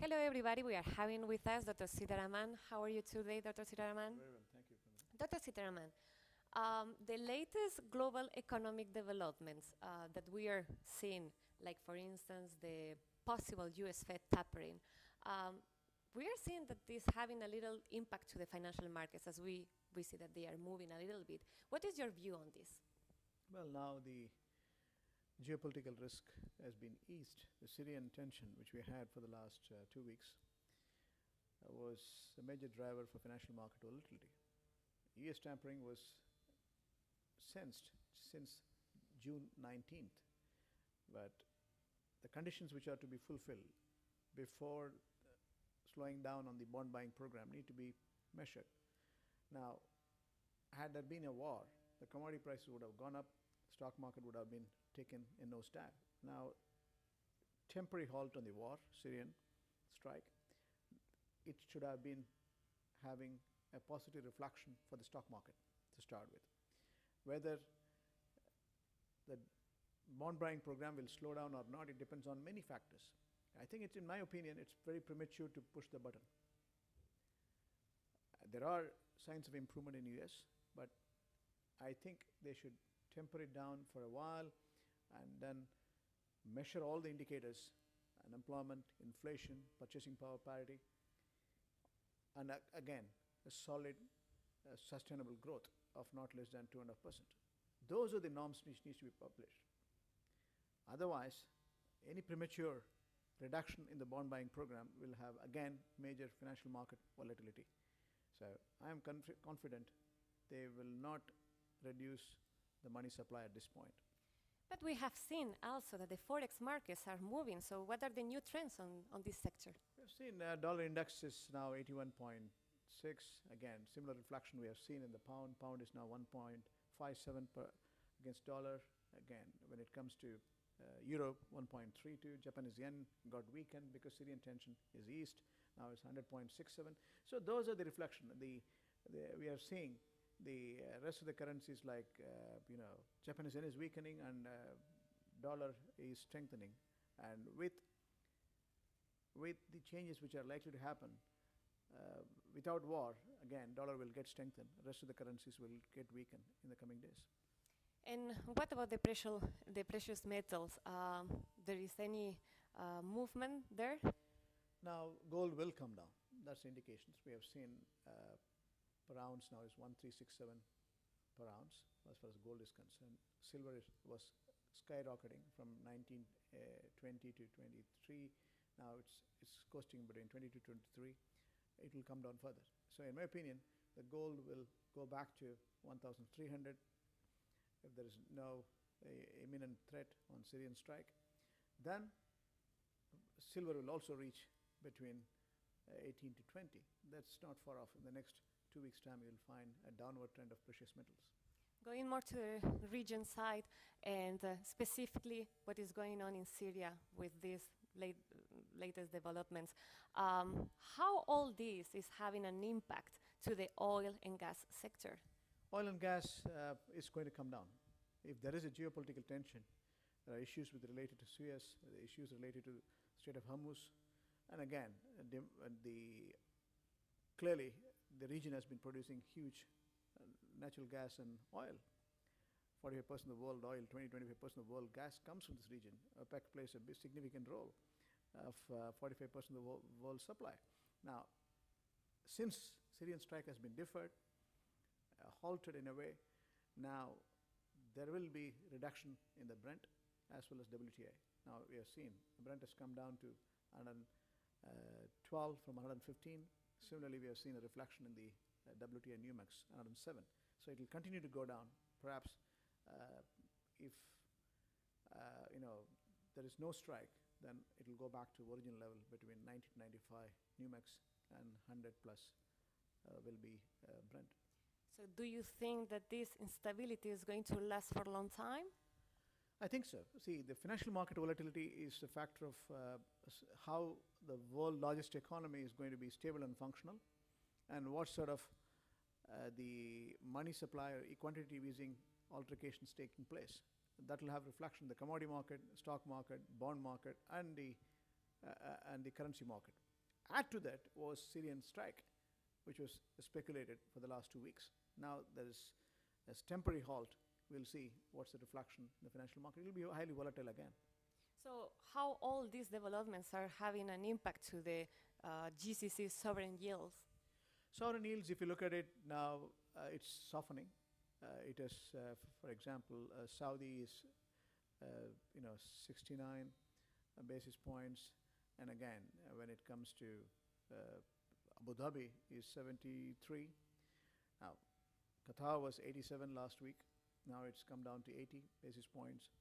Hello, everybody. We are having with us Dr. Sitaraman. How are you today, Dr. Sitaraman? Very well, thank you. Dr. Sitaraman, the latest global economic developments that we are seeing, like for instance, the possible US Fed tapering, we are seeing that this having a little impact to the financial markets as we see that they are moving a little bit. What is your view on this? Well, now the geopolitical risk has been eased. The Syrian tension, which we had for the last 2 weeks, was a major driver for financial market volatility. US tampering was sensed since June 19th, but the conditions which are to be fulfilled before slowing down on the bond buying program need to be measured. Now, had there been a war, the commodity prices would have gone up, stock market would have been taken a nosedive. Now, temporary halt on the war, Syrian strike, it should have been having a positive reflection for the stock market to start with. Whether the bond buying program will slow down or not, it depends on many factors. I think it's, in my opinion, it's very premature to push the button. There are signs of improvement in US, but I think they should temper it down for a while and then measure all the indicators: unemployment, inflation, purchasing power parity, and again a solid sustainable growth of not less than 2.5%. Those are the norms which needs to be published. Otherwise, any premature reduction in the bond buying program will have again major financial market volatility. So I am confident they will not reduce the money supply at this point. But we have seen also that the forex markets are moving. So what are the new trends on this sector? We've seen dollar index is now 81.6. Again, similar reflection we have seen in the pound. Pound is now 1.57 against dollar. Again, when it comes to Europe, 1.32. Japanese yen got weakened because Syrian tension is eased. Now it's 100.67. So those are the reflection. We are seeing the rest of the currencies like Japanese yen is weakening and dollar is strengthening, and with the changes which are likely to happen without war, again dollar will get strengthened. The rest of the currencies will get weakened in the coming days. And what about the precious metals? There is any movement there? Now gold will come down. That's the indications we have seen. Per ounce now is 1,367 per ounce as far as gold is concerned. Silver was skyrocketing from 1920 to 23. Now it's costing between 20 to 23. It will come down further. So in my opinion, the gold will go back to 1,300 if there is no imminent threat on Syrian strike. Then silver will also reach between 18 to 20. That's not far off. In the next 2 weeks' time, you will find a downward trend of precious metals. Going more to the region side, and specifically what is going on in Syria with these latest developments, how all this is having an impact to the oil and gas sector? Oil and gas is going to come down. If there is a geopolitical tension, there are issues related to Suez, issues related to Strait of Hormuz, and again, clearly the region has been producing huge natural gas and oil. 45% of the world oil, 20-25% of the world gas comes from this region. OPEC plays a significant role of 45% of the world supply. Now, since Syrian strike has been deferred, halted in a way, now there will be reduction in the Brent as well as WTI. Now we have seen Brent has come down to 112 from 115. Similarly, we have seen a reflection in the WTI NewMax 107. So it will continue to go down. Perhaps if there is no strike, then it will go back to original level between 90 to 95 NewMax and 100 plus will be Brent. So do you think that this instability is going to last for a long time? I think so. See, the financial market volatility is a factor of how the world largest economy is going to be stable and functional, and what sort of the money supply or quantitative easing altercations taking place. That will have reflection in the commodity market, stock market, bond market, and the currency market. Add to that was Syrian strike, which was speculated for the last 2 weeks. Now there is a temporary halt. We'll see what's the reflection in the financial market. It will be highly volatile again. So how all these developments are having an impact to the GCC sovereign yields? Sovereign yields, if you look at it now, it's softening. It is, for example, Saudi is, 69 basis points, and again, when it comes to Abu Dhabi, is 73. Now, Qatar was 87 last week. Now it's come down to 80 basis points.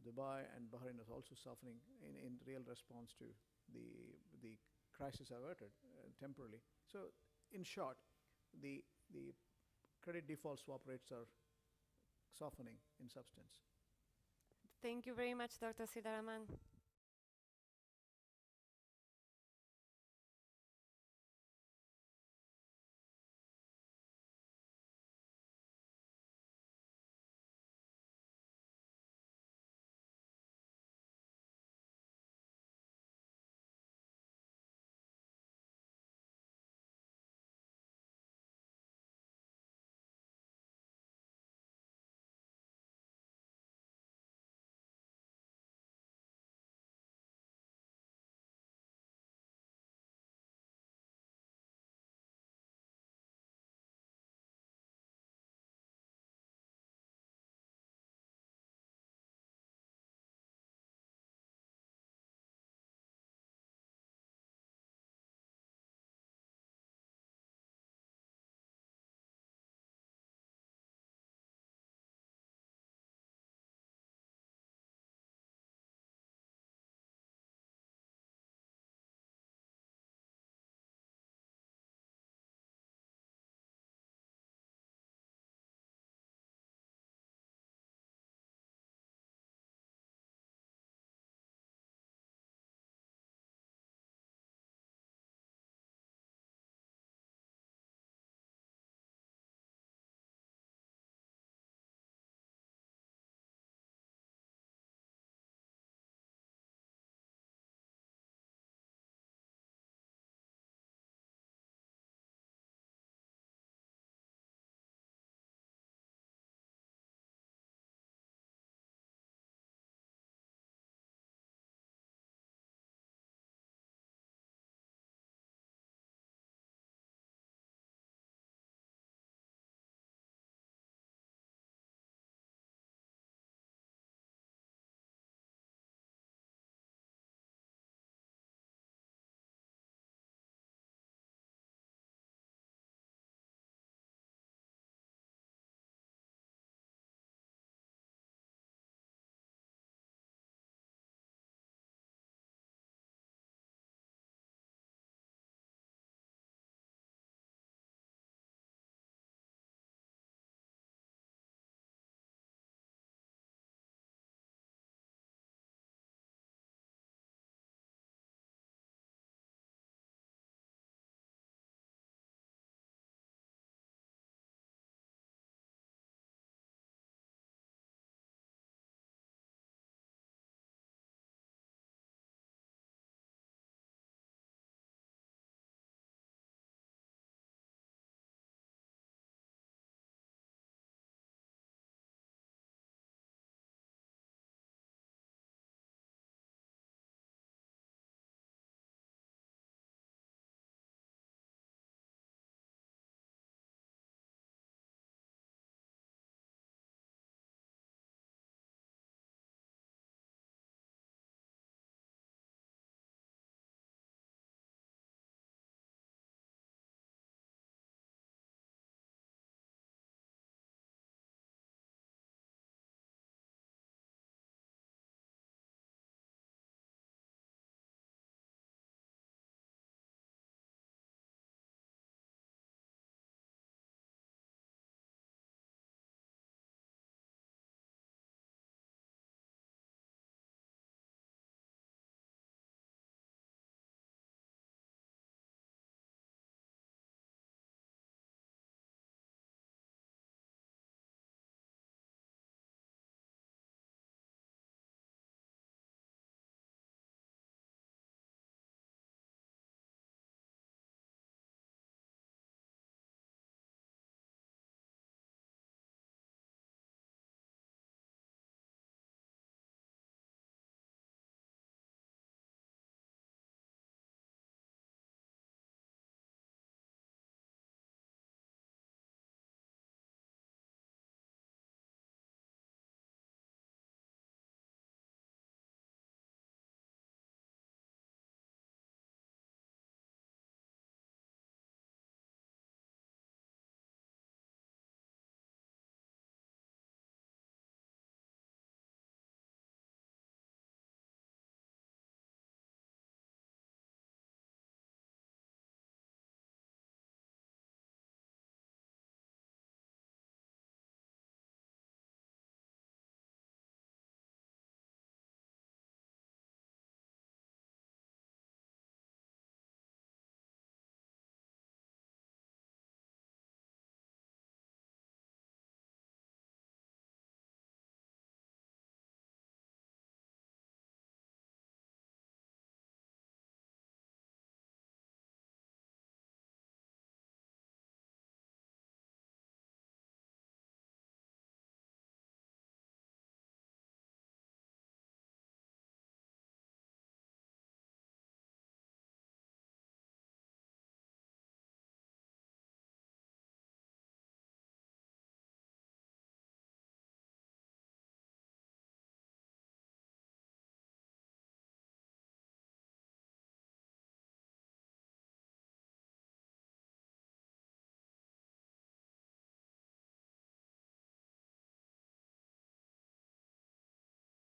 Dubai and Bahrain is also softening in real response to the crisis averted temporarily. So, in short, the credit default swap rates are softening in substance. Thank you very much, Dr. Sitharaman.